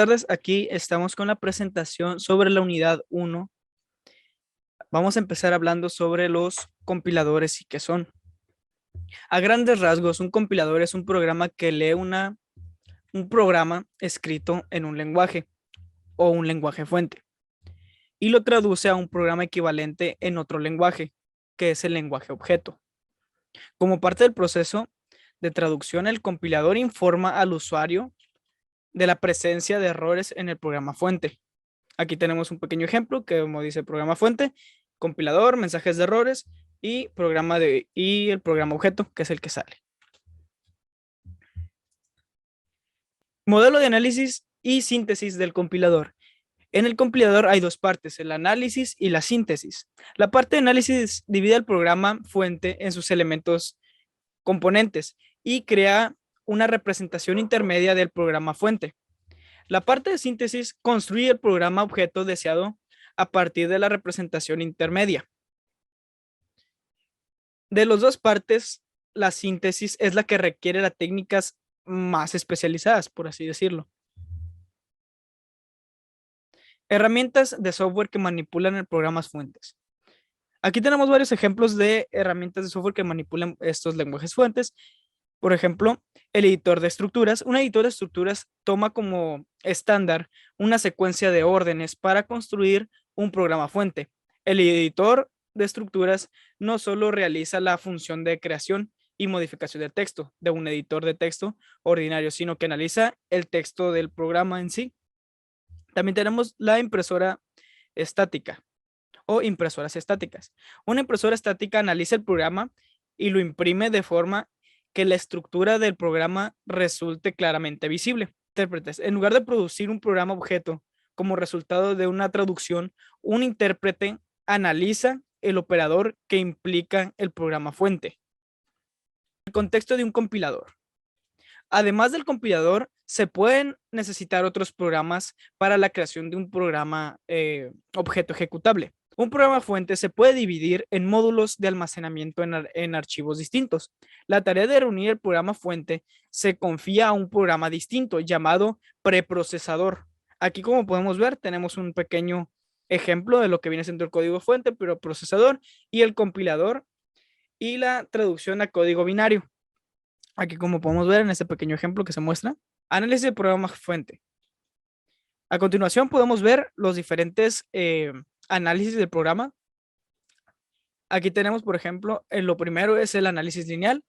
Buenas tardes, aquí estamos con la presentación sobre la unidad 1. Vamos a empezar hablando sobre los compiladores y qué son. A grandes rasgos, un compilador es un programa que lee un programa escrito en un lenguaje o un lenguaje fuente y lo traduce a un programa equivalente en otro lenguaje, que es el lenguaje objeto. Como parte del proceso de traducción, el compilador informa al usuario de la presencia de errores en el programa fuente. Aquí tenemos un pequeño ejemplo que, como dice, programa fuente, compilador, mensajes de errores y el programa objeto, que es el que sale. Modelo de análisis y síntesis del compilador. En el compilador hay dos partes, el análisis y la síntesis. La parte de análisis divide el programa fuente en sus elementos componentes y crea una representación intermedia del programa fuente. La parte de síntesis construye el programa objeto deseado a partir de la representación intermedia. De las dos partes, la síntesis es la que requiere las técnicas más especializadas, por así decirlo. Herramientas de software que manipulan el programas fuentes. Aquí tenemos varios ejemplos de herramientas de software que manipulan estos lenguajes fuentes. Por ejemplo, el editor de estructuras. Un editor de estructuras toma como estándar una secuencia de órdenes para construir un programa fuente. El editor de estructuras no solo realiza la función de creación y modificación de texto de un editor de texto ordinario, sino que analiza el texto del programa en sí. También tenemos la impresora estática o impresoras estáticas. Una impresora estática analiza el programa y lo imprime de forma que la estructura del programa resulte claramente visible. Intérpretes. En lugar de producir un programa objeto como resultado de una traducción, un intérprete analiza el operador que implica el programa fuente. El contexto de un compilador. Además del compilador, se pueden necesitar otros programas para la creación de un programa objeto ejecutable. Un programa fuente se puede dividir en módulos de almacenamiento en archivos distintos. La tarea de reunir el programa fuente se confía a un programa distinto llamado preprocesador. Aquí, como podemos ver, tenemos un pequeño ejemplo de lo que viene siendo el código fuente, pero procesador y el compilador y la traducción a código binario. Aquí, como podemos ver en este pequeño ejemplo que se muestra, análisis de programa fuente. A continuación podemos ver los diferentes análisis del programa. Aquí tenemos, por ejemplo, lo primero es el análisis lineal.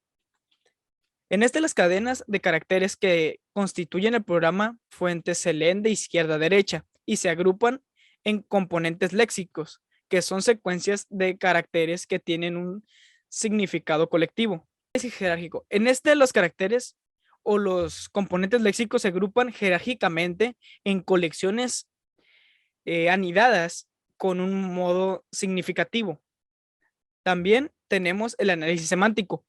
En este, las cadenas de caracteres que constituyen el programa fuente se leen de izquierda a derecha y se agrupan en componentes léxicos, que son secuencias de caracteres que tienen un significado colectivo. Jerárquico. En este, los caracteres o los componentes léxicos se agrupan jerárquicamente en colecciones anidadas con un modo significativo. También tenemos el análisis semántico,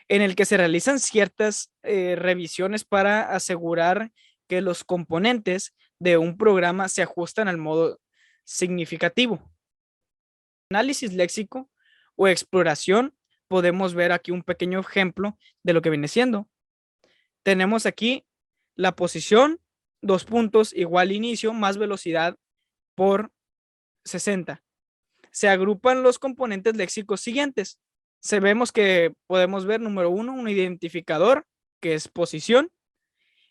en el que se realizan ciertas revisiones para asegurar que los componentes de un programa se ajustan al modo significativo. Análisis léxico o exploración, podemos ver aquí un pequeño ejemplo de lo que viene siendo. Tenemos aquí la posición, 2 puntos, igual inicio, más velocidad por 60. Se agrupan los componentes léxicos siguientes. Vemos que podemos ver, número 1, un identificador, que es posición,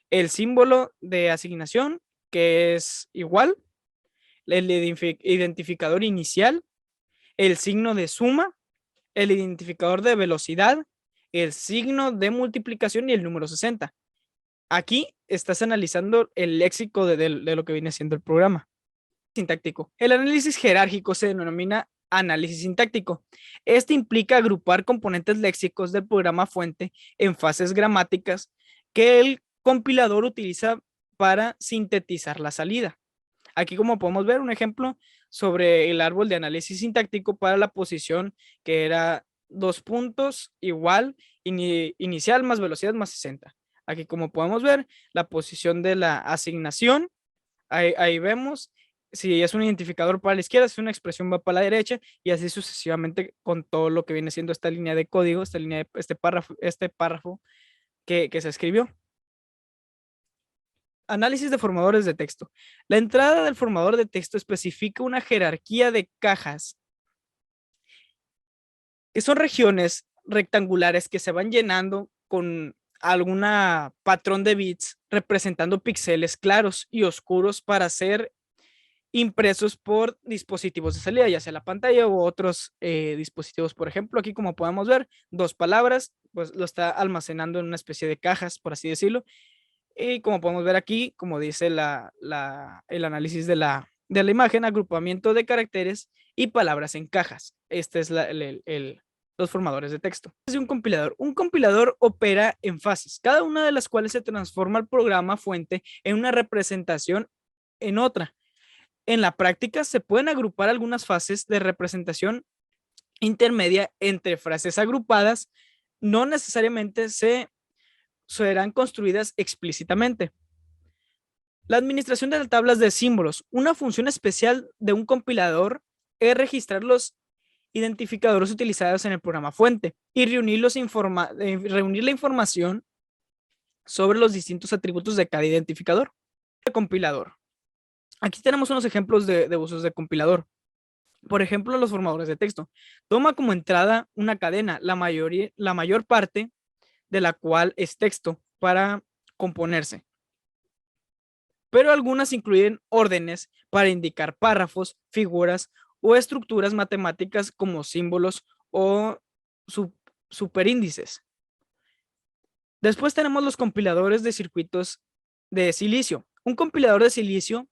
el símbolo de asignación, que es igual, el identificador inicial, el signo de suma, el identificador de velocidad, el signo de multiplicación y el número 60. Aquí estás analizando el léxico de lo que viene siendo el programa. Sintáctico. El análisis jerárquico se denomina análisis sintáctico. Este implica agrupar componentes léxicos del programa fuente en fases gramáticas que el compilador utiliza para sintetizar la salida. Aquí, como podemos ver, un ejemplo sobre el árbol de análisis sintáctico para la posición que era 2 puntos igual inicial más velocidad más 60. Aquí, como podemos ver, la posición de la asignación, ahí vemos, si es un identificador para la izquierda, si es una expresión va para la derecha y así sucesivamente con todo lo que viene siendo esta línea de código, este párrafo que se escribió. Análisis de formadores de texto. La entrada del formador de texto especifica una jerarquía de cajas, que son regiones rectangulares que se van llenando con alguna patrón de bits representando píxeles claros y oscuros para ser impresos por dispositivos de salida, ya sea la pantalla u otros dispositivos. Por ejemplo, aquí como podemos ver, dos palabras, pues lo está almacenando en una especie de cajas, por así decirlo. Y como podemos ver aquí, como dice el análisis de la imagen, agrupamiento de caracteres y palabras en cajas. Este es los formadores de texto. Es un compilador. Un compilador opera en fases, cada una de las cuales se transforma el programa fuente en una representación en otra. En la práctica se pueden agrupar algunas fases de representación intermedia entre frases agrupadas, no necesariamente serán construidas explícitamente. La administración de las tablas de símbolos. Una función especial de un compilador es registrar los identificadores utilizados en el programa fuente y reunir la información sobre los distintos atributos de cada identificador. El compilador. Aquí tenemos unos ejemplos de usos de compilador. Por ejemplo, los formadores de texto. Toma como entrada una cadena, la mayor parte de la cual es texto para componerse. Pero algunas incluyen órdenes para indicar párrafos, figuras o estructuras matemáticas como símbolos o superíndices. Después tenemos los compiladores de circuitos de silicio. Un compilador de silicio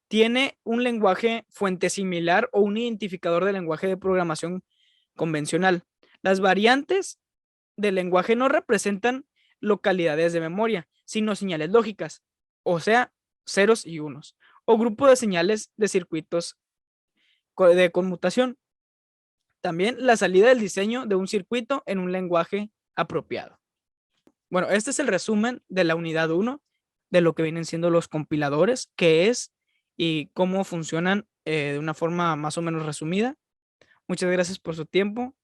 tiene un lenguaje fuente similar o un identificador de lenguaje de programación convencional. Las variantes del lenguaje no representan localidades de memoria, sino señales lógicas, o sea, ceros y unos, o grupo de señales de circuitos de conmutación. También la salida del diseño de un circuito en un lenguaje apropiado. Bueno, este es el resumen de la unidad 1 de lo que vienen siendo los compiladores, qué es y cómo funcionan de una forma más o menos resumida. Muchas gracias por su tiempo.